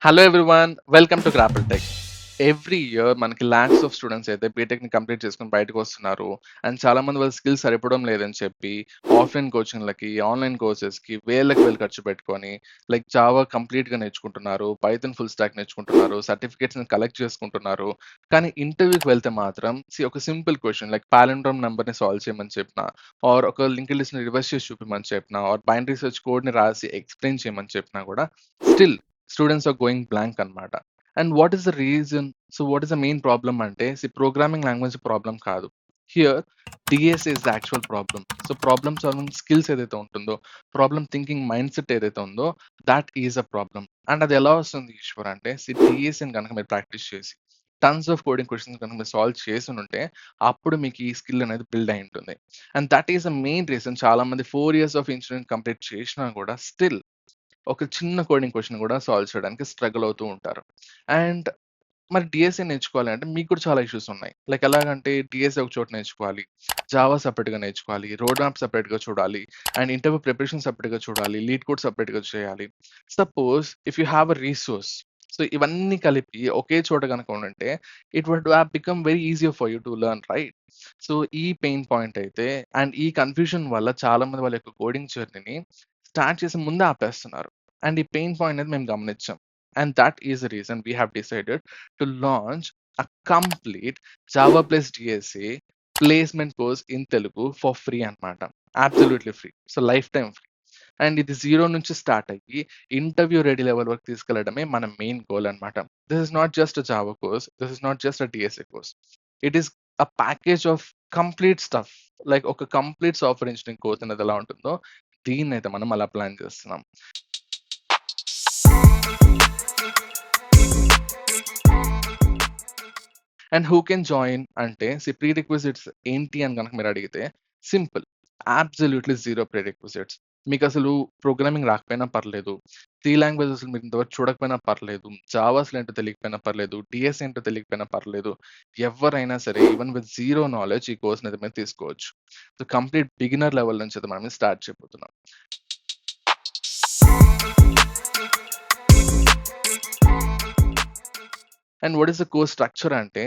Hello everyone. Welcome to గ్రాపిల్ tech. Every year మనకి lakhs of students అయితే బీటెక్‌ని complete చేసుకొని బయటకొస్తున్నారు. And చాలామంది వాళ్ళ స్కిల్స్ సరిపోవడం లేదని చెప్పి ఆఫ్‌లైన్ కోచింగ్‌లకి, ఆన్‌లైన్ కోర్సెస్‌కి వేలకు వేలు ఖర్చు పెట్టుకొని లైక్ జావా కంప్లీట్‌గా నేర్చుకుంటున్నారు. పైథాన్ ఫుల్ స్టాక్ నేర్చుకుంటున్నారు. సర్టిఫికేట్స్‌ని కలెక్ట్ చేసుకుంటున్నారు. కానీ ఇంటర్వ్యూకి వెళ్తే మాత్రం ఒక సింపుల్ క్వెషన్ లైక్ పాలిండ్రోమ్ నంబర్‌ని సాల్వ్ చేయమని చెప్పినా, ఆర్ ఒక లింక్డ్ లిస్ట్‌ని రివర్స్ చేసి చూపిమని చెప్పినా, ఆర్ బైనరీ సెర్చ్ కోడ్‌ని రాసి ఎక్స్‌ప్లెయిన్ చేయమని చెప్పినా కూడా still students are going blank అన్నమాట. And what is the reason? What is the main problem అంటే ప్రోగ్రామింగ్ లాంగ్వేజ్ ప్రాబ్లమ్ కాదు. Here DSA is the actual problem. Problem solving skills ఏదైతే ఉంటుందో, ప్రాబ్లమ్ థింకింగ్ మైండ్ సెట్ ఏదైతే ఉందో that is a problem. And అది ఎలా వస్తుంది ఈశ్వర్ అంటే డీఎస్ఏని కనుక మీరు ప్రాక్టీస్ చేసి టన్స్ ఆఫ్ కోడింగ్ క్వెషన్స్ కనుక మీరు సాల్వ్ చేసుంటే అప్పుడు మీకు ఈ స్కిల్ అనేది బిల్డ్ అయి ఉంటుంది. And that is the main reason చాలా మంది 4 ఇయర్స్ ఆఫ్ ఇంజినీరింగ్ కంప్లీట్ చేసినా కూడా స్టిల్ ఒక చిన్న కోడింగ్ క్వెషన్ కూడా సాల్వ్ చేయడానికి స్ట్రగుల్ అవుతూ ఉంటారు. అండ్ మరి డీఎస్ఏ నేర్చుకోవాలి అంటే మీకు కూడా చాలా ఇష్యూస్ ఉన్నాయి. లైక్ ఎలాగంటే డీఎస్ఏ ఒక చోట నేర్చుకోవాలి. జావా సెపరేట్‌గా నేర్చుకోవాలి. రోడ్ మ్యాప్ సెపరేట్‌గా చూడాలి. అండ్ ఇంటర్వ్యూ ప్రిపరేషన్ సెపరేట్‌గా చూడాలి. లీడ్ కోడ్ సెపరేట్‌గా చేయాలి. Suppose if you have a resource ఇవన్నీ కలిపి ఒకే చోట గనుక ఉండుంటే it would have become very easier for you to learn right? ఈ పెయిన్ పాయింట్ అయితే అండ్ ఈ కన్‌ఫ్యూజన్ వల్ల చాలా మంది వాళ్ళ యొక్క కోడింగ్ జర్నీని స్టార్ట్ చేసే ముందే ఆపేస్తున్నారు. అండ్ ఈ పెయిన్ పాయింట్ అనేది మేము గమనించాం. And that is the reason we have decided to launch a complete Java plus DSA placement course in Telugu for free అన్నమాట. Absolutely free. Lifetime free. And ఇది జీరో నుంచి స్టార్ట్ అయ్యి interview ready level వరకు తీసుకెళ్లడమే మన main goal అన్నమాట. This is not just a Java course. This is not just a DSA course. It is a package of complete stuff. Like ఒక complete software engineering course అనేది ఎలా ఉంటుందో దీన్నైతే మనం అలా ప్లాన్ చేస్తున్నాం. అండ్ హూ కెన్ జాయిన్ అంటే prerequisites ఏంటి అని గనక మీరు అడిగితే simple. Absolutely zero prerequisites. మీకసలు ప్రోగ్రామింగ్ రాకపోయినా పర్లేదు. సి లాంగ్వేజెస్ మీరు ఇంతవరకు చూడకపోయినా పర్లేదు. జావా అసలేంటో తెలియకపోయినా పర్లేదు. డీఎస్ ఏంటో తెలియకపోయినా పర్లేదు. ఎవ్వరైనా సరే ఈవెన్ విత్ జీరో నాలెడ్జ్ ఈ కోర్స్‌నైతే మీరు తీసుకోవచ్చు. కంప్లీట్ బిగినర్ లెవెల్ నుంచి అయితే మనం స్టార్ట్ చేయబోతున్నాం. And what is the course structure అంటే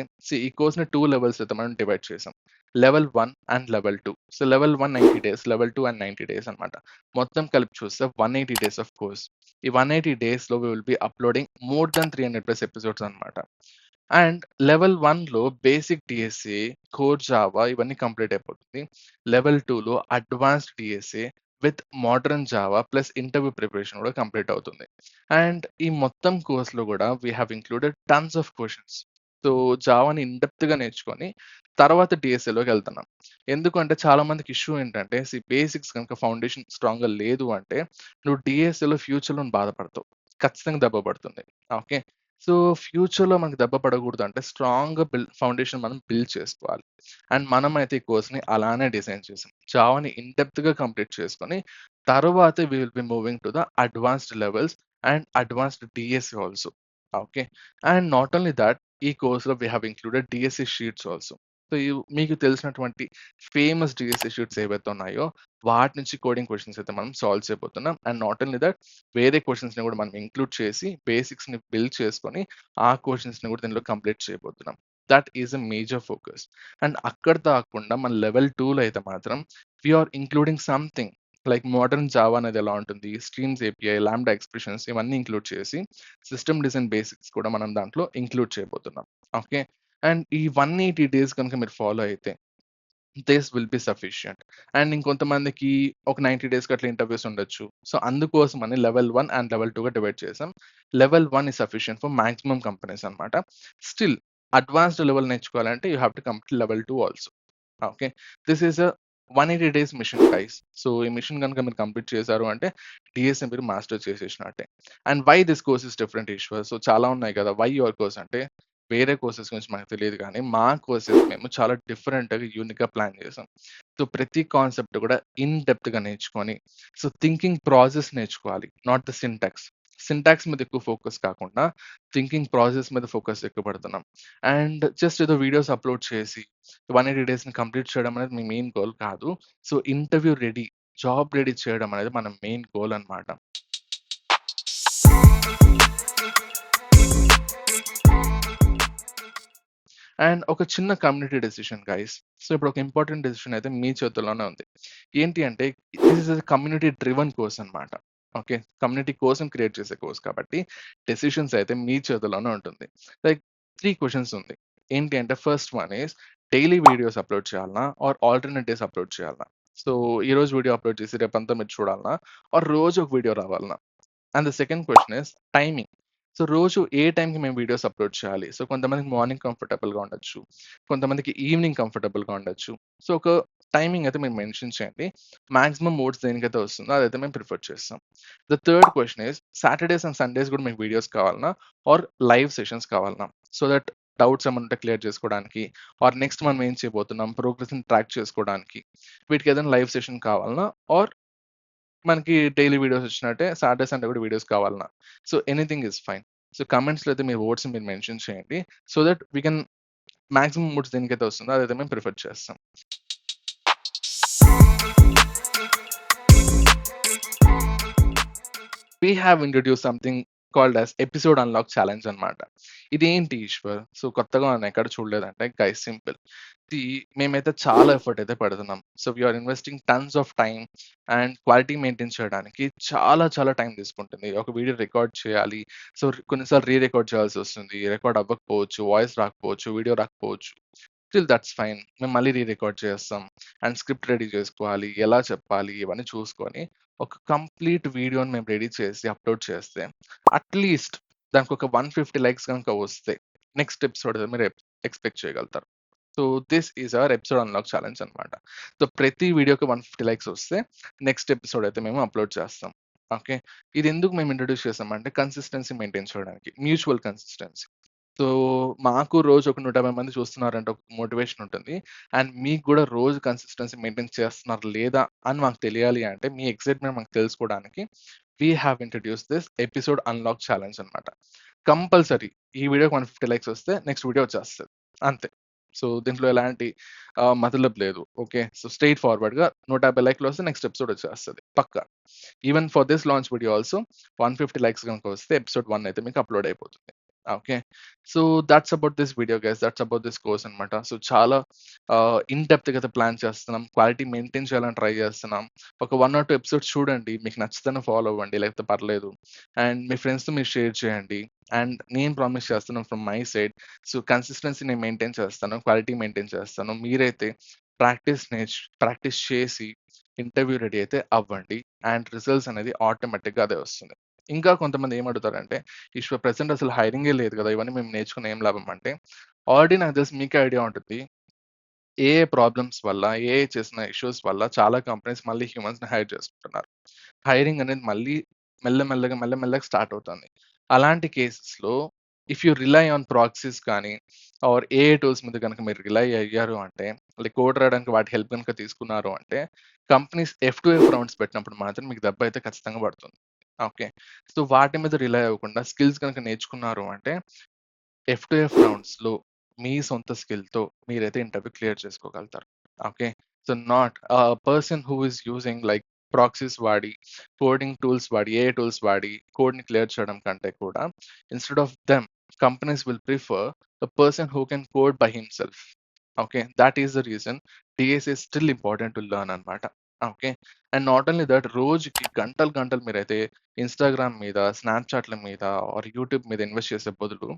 ఈ కోర్స్‌ని 2 లెవెల్స్ అయితే మనం డివైడ్ చేసాం. Level 1 and level 2. Level 1 90 days, level 2 and 90 days అన్నమాట. మొత్తం కలిపి చూస్తే 180 డేస్ ఆఫ్ కోర్స్. ఈ 180 డేస్‌లో we will be uploading more than 300 plus episodes అన్నమాట. అండ్ లెవెల్ 1లో బేసిక్ డీఎస్ఏ, కోర్ జావా ఇవన్నీ కంప్లీట్ అయిపోతుంది. లెవెల్ 2లో advanced DSA with modern Java plus interview preparation కూడా కంప్లీట్ అవుతుంది. అండ్ ఈ మొత్తం కోర్స్‌లో గూడా we have included tons of questions. జావాని ఇన్ డెప్త్‌గా నేర్చుకొని తర్వాత డీఎస్ఏలోకెళ్తున్నాం. ఎందుకంటే చాలా మందికి ఇష్యూ ఏంటంటే బేసిక్స్ గనుక ఫౌండేషన్ స్ట్రాంగ్‌గా లేదు అంటే నువ్వు డీఎస్ఏలో ఫ్యూచర్‌లో బాధపడతావు. ఖచ్చితంగా దెబ్బ పడుతుంది. ఓకే. ఫ్యూచర్‌లో మనకు దెబ్బ పడకూడదు అంటే స్ట్రాంగ్‌గా ఫౌండేషన్ మనం బిల్డ్ చేసుకోవాలి. అండ్ మనమైతే ఈ కోర్స్‌ని అలానే డిజైన్ చేసాం. జావాని ఇన్ డెప్త్‌గా కంప్లీట్ చేసుకొని తర్వాత we will be moving to the advanced levels and advanced DSA also. Okay. And not only that ఈ కోర్స్‌లో we have included DSA sheets also. మీకు తెలిసినటువంటి ఫేమస్ డీఎస్ఏ షీట్స్ ఏవైతే ఉన్నాయో వాటి నుంచి కోడింగ్ క్వెషన్స్ అయితే మనం సాల్వ్ చేయబోతున్నాం. అండ్ నాట్ ఓన్లీ థట్ వేరే క్వెషన్స్‌ని కూడా మనం ఇంక్లూడ్ చేసి బేసిక్స్‌ని బిల్డ్ చేసుకొని ఆ క్వెషన్స్‌ని కూడా దీనిలో కంప్లీట్ చేయబోతున్నాం. That is a major focus. And అక్కడ దాకుండా మన లెవెల్ 2లో అయితే మాత్రం we are including something like modern Java అనేది ఎలా ఉంటుంది, స్ట్రీమ్స్ ఏపీఐ, లాంబ్డా ఎక్స్‌ప్రెషన్స్ ఇవన్నీ ఇంక్లూడ్ చేసి సిస్టమ్ డిజైన్ బేసిక్స్ కూడా మనం దాంట్లో ఇంక్లూడ్ చేయబోతున్నాం. ఓకే. అండ్ ఈ 180 డేస్ గనుక మీరు ఫాలో అయితే this will be sufficient. And ఇంకొంతమందికి ఒక 90 డేస్‌కి అట్లా ఇంటర్వ్యూస్ ఉండొచ్చు. అందుకోసమని లెవెల్ 1 అండ్ లెవెల్ 2గా డివైడ్ చేసాం. Level 1 is sufficient for maximum companies అన్నమాట. స్టిల్ అడ్వాన్స్డ్ లెవెల్ నేర్చుకోవాలంటే you have to come to level 2 also. Okay. This is a 180 days mission guys. ఈ మిషన్ గనుక మీరు కంప్లీట్ చేశారు అంటే డీఎస్ఏ మీరు మాస్టర్ చేసేసినట్టే. And why this course is different Eshwar? చాలా ఉన్నాయి కదా! వై యువర్ కోర్స్ అంటే వేరే కోర్సెస్ గురించి మనకు తెలీదు గానీ, మా కోర్సెస్ మేము చాలా డిఫరెంట్‌గా, యూనిక్‌గా ప్లాన్ చేసాం. ప్రతి కాన్సెప్ట్ కూడా ఇన్ డెప్త్‌గా నేర్చుకొని, థింకింగ్ ప్రాసెస్ నేర్చుకోవాలి. Not the syntax. సింటాక్స్ మీద ఎక్కువ ఫోకస్ కాకుండా, థింకింగ్ ప్రాసెస్ మీద ఫోకస్ ఎక్కువ పెడుతున్నాం. అండ్ జస్ట్ ఏదో వీడియోస్ అప్‌లోడ్ చేసి 180 డేస్‌ని కంప్లీట్ చేయడం అనేది మీ మెయిన్ గోల్ కాదు. ఇంటర్వ్యూ రెడీ, జాబ్ రెడీ చేయడం అనేది మన మెయిన్ గోల్ అన్నమాట. అండ్ ఒక చిన్న కమ్యూనిటీ డెసిషన్ గైస్. సో ఇప్పుడు ఒక ఇంపార్టెంట్ డెసిషన్ అయితే మీ చేతుల్లోనే ఉంది. ఏంటి అంటే this is a community driven course అన్నమాట. ఓకే. కమ్యూనిటీ కోసం క్రియేట్ చేసే కోర్స్ కాబట్టి డెసిషన్స్ అయితే మీ చేతుల్లోనే ఉంటుంది. లైక్ 3 క్వెషన్స్ ఉంది. ఏంటి అంటే first one is daily videos upload చేయాలనా? ఆర్ ఆల్టర్‌నేట్ డేస్ అప్‌లోడ్ చేయాలనా? సో ఈరోజు వీడియో అప్‌లోడ్ చేసి రేపంతా మీరు చూడాలనా? ఆర్ రోజు ఒక వీడియో రావాలనా? And the second question is timing. So రోజు ఏ టైంకి మేము వీడియోస్ అప్లోడ్ చేయాలి? సో కొంతమందికి మార్నింగ్ కంఫర్టబుల్‌గా ఉండొచ్చు. కొంతమందికి ఈవినింగ్ కంఫర్టబుల్‌గా ఉండొచ్చు. సో ఒక టైమింగ్ అయితే మీరు మెన్షన్ చేయండి. మాక్సిమం మోడ్స్ దేనికైతే వస్తుందో అదైతే మేము ప్రిఫర్ చేస్తాం. The third question is Saturdays and Sundays కూడా మీకు వీడియోస్ కావాలనా? ఆర్ లైవ్ సెషన్స్ కావాలనా? సో దట్ డౌట్స్ ఏమైనా ఉంటే క్లియర్ చేసుకోవడానికి ఆర్ నెక్స్ట్ మనం ఏం చేయబోతున్నాం ప్రోగ్రెస్‌ని ట్రాక్ చేసుకోవడానికి వీటికి ఏదైనా లైవ్ సెషన్ కావాలనా? ఆర్ మనకి డైలీ వీడియోస్ వచ్చినట్టే సాటర్‌డే, సండే కూడా వీడియోస్ కావాలన్నా. So, anything is fine. So, కామెంట్స్‌లో అయితే మీ ఓట్స్‌ని మీరు మెన్షన్ చేయండి. So that we can maximum votes దేనికైతే వస్తుందో అదైతే మేము ప్రిఫర్ చేస్తాం. We have introduce something called as episode unlock challenge అన్నమాట. ఇదేంటి ఈశ్వర్? సో, కొత్తగా నేను ఎక్కడ చూడలేదంటే గైస్ సింపుల్. ఇది మేమైతే చాలా ఎఫర్ట్ అయితే పెడుతున్నాం. So, we are investing tons of time and quality maintain చేయడానికి చాలా చాలా టైం తీసుకుంటుంది. ఒక వీడియో రికార్డ్ చేయాలి. సో, కొన్నిసార్లు రికార్డ్ చేయాల్సొస్తుంది. రికార్డ్ అవ్వకపోవచ్చు, వాయిస్ రాకపోవచ్చు, వీడియో రాకపోవచ్చు. Still that's fine. మేము మళ్ళీ రికార్డ్ చేస్తాం. అండ్ స్క్రిప్ట్ రెడీ చేసుకోవాలి. ఎలా చెప్పాలి ఇవన్నీ చూసుకొని ఒక కంప్లీట్ వీడియోని మేము రెడీ చేసి అప్‌లోడ్ చేస్తే అట్‌లీస్ట్ దానికొక 150 లైక్స్ గనుక వస్తే నెక్స్ట్ ఎపిసోడ్ మీరు ఎక్స్‌పెక్ట్ చేయగలుగుతారు. So, this is our episode unlock challenge అన్నమాట. సో, ప్రతి వీడియోకి 150 లైక్స్ వస్తే నెక్స్ట్ ఎపిసోడ్ అయితే మేము అప్‌లోడ్ చేస్తాం. ఓకే. ఇది ఎందుకు మేము ఇంట్రొడ్యూస్ చేసామంటే కన్సిస్టెన్సీ మెయింటైన్ చేయడానికి. Mutual consistency. సో, మాకు రోజు ఒక 150 మంది చూస్తున్నారంటే ఒక మోటివేషన్ ఉంటుంది. అండ్ మీకు గూడా రోజు కన్సిస్టెన్సీ మెయింటైన్ చేస్తున్నారా లేదా అని మాకు తెలియాలి అంటే మీ ఎక్సైట్‌మెంట్ మాకు తెలుసుకోవడానికి we have introduced this episode unlock challenge అన్నమాట. కంపల్సరీ ఈ వీడియోకి 150 లైక్స్ వస్తే నెక్స్ట్ వీడియో వచ్చేస్తది. అంతే. సో, దీంట్లో ఎలాంటి మతలబ్ లేదు. ఓకే. సో, స్ట్రెయిట్ ఫార్వర్డ్‌గా 150 లైక్‌లు వస్తే నెక్స్ట్ ఎపిసోడ్ వచ్చేస్తది పక్కా. Even for this launch video also 150 likes గనుక వస్తే ఎపిసోడ్ 1 అయితే మీకు అప్‌లోడ్ అయిపోతుంది. Okay. So, that's about this video guys. That's about this course అన్నమాట. సో, చాలా ఇన్ డెప్త్‌గా అయితే ప్లాన్ చేస్తున్నాం. క్వాలిటీ మెయింటైన్ చేయాలని ట్రై చేస్తున్నాం. ఒక 1 ఆర్ 2 ఎపిసోడ్స్ చూడండి. మీకు నచ్చితేనే ఫాలో అవ్వండి. లేకపోతే పర్లేదు. అండ్ మీ ఫ్రెండ్స్‌తో మీరు షేర్ చేయండి. అండ్ నేను ప్రామిస్ చేస్తున్నాను from my side. So, consistency నేను మెయింటైన్ చేస్తాను. క్వాలిటీ మెయింటైన్ చేస్తాను. మీరైతే ప్రాక్టీస్ చేసి ఇంటర్వ్యూ రెడీ అయితే అవ్వండి. అండ్ రిజల్ట్స్ అనేది ఆటోమేటిక్‌గా అదే వస్తుంది. ఇంకా కొంతమంది ఏమడుగుతారంటే, "ఈశ్వర్ ప్రెజెంట్ అసలు హైరింగే లేదు కదా! ఇవన్నీ మేము నేర్చుకొని ఏం లాభం" అంటే, ఆల్రెడీ నాకు తెలిసి మీకే ఐడియా ఉంటది. ఏఐ ప్రాబ్లమ్స్ వల్ల, ఏఐ చేసిన ఇష్యూస్ వల్ల చాలా కంపెనీస్ మళ్ళీ హ్యూమన్స్‌ని హైర్ చేసుకుంటున్నారు. హైరింగ్ అనేది మళ్ళీ మెల్లమెల్లగా స్టార్ట్ అవుతుంది. అలాంటి కేసెస్‌లో if you rely on proxies కానీ ఆర్ ఏఐ టూల్స్ మీద గనుక మీరు రిలై అయ్యారు అంటే, లైక్ కోడ్ రాయడానికి వాటి హెల్ప్ గనుక తీసుకున్నారు అంటే, కంపెనీస్ ఎఫ్ రౌండ్స్ పెట్టినప్పుడు మాత్రం మీకు దెబ్బ అయితే ఖచ్చితంగా పడుతుంది. ఓకే. సో, వాటి మీద రిలై అవ్వకుండా స్కిల్స్ గనుక నేర్చుకున్నారు అంటే ఎఫ్ రౌండ్స్‌లో మీ సొంత స్కిల్‌తో మీరైతే ఇంటర్వ్యూ క్లియర్ చేసుకోగలుగుతారు. Okay. So, not person who is using like proxies వాడి, కోడింగ్ టూల్స్ వాడి, ఏఐ టూల్స్ వాడి కోడ్‌ని క్లియర్ చేయడం కంటే కూడా instead of them companies will prefer the person who can code by himself. Okay. That is the reason DS is still important to learn అన్నమాట. Okay. And not only that రోజుకి గంటలు మీరైతే Instagram మీద, స్నాప్‌చాట్‌ల మీద are YouTube మీద invest చేసే బదులు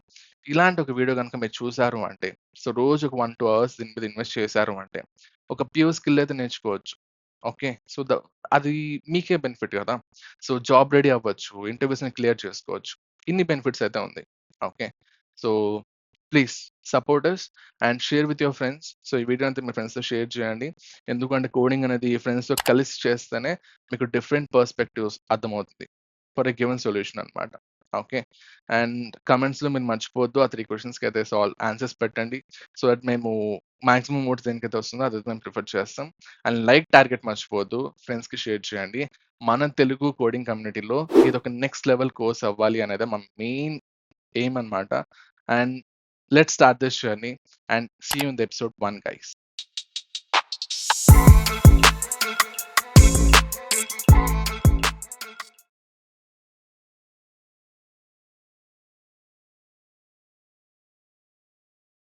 ఇలాంటి ఒక వీడియో గనుక మీరు చూసారు అంటే, సో రోజుకి 1, 2 అవర్స్ దీని మీద ఇన్వెస్ట్ చేశారు అంటే, ఒక ప్యూర్ స్కిల్ అయితే నేర్చుకోవచ్చు. ఓకే. సో, అది మీకే బెనిఫిట్ గదా! సో, జాబ్ రెడీ అవ్వచ్చు. ఇంటర్వ్యూస్‌ని క్లియర్ చేసుకోవచ్చు. ఇన్ని బెనిఫిట్స్ అయితే ఉంది. Okay. So, please support us and share with your friends. So, ఈ వీడియో అంతా మీ ఫ్రెండ్స్‌తో షేర్ చేయండి. ఎందుకంటే కోడింగ్ అనేది ఫ్రెండ్స్‌తో కలిసి చేస్తేనే మీకు డిఫరెంట్ పర్స్‌పెక్టివ్స్ అర్థమవుతది. ఫర్ ఎ గివెన్ సొల్యూషన్ అన్నమాట. ఓకే. అండ్ కామెంట్స్‌లో మీరు మర్చిపోవద్దు. ఆ 3 క్వెషన్స్‌కి అయితే ఆన్సర్స్ పెట్టండి. సో దట్ మేము మాక్సిమం ఓట్స్ దేనికైతే వస్తుందో అదైతే మేము ప్రిఫర్ చేస్తాం. అండ్ లైక్ టార్గెట్ మర్చిపోవద్దు. ఫ్రెండ్స్‌కి షేర్ చేయండి. మన తెలుగు కోడింగ్ కమ్యూనిటీలో ఇదొక నెక్స్ట్ లెవెల్ కోర్స్ అవ్వాలి అనేది మా మెయిన్ ఎయిమ్ అన్నమాట. And let's start this journey and see you in the episode 1 guys.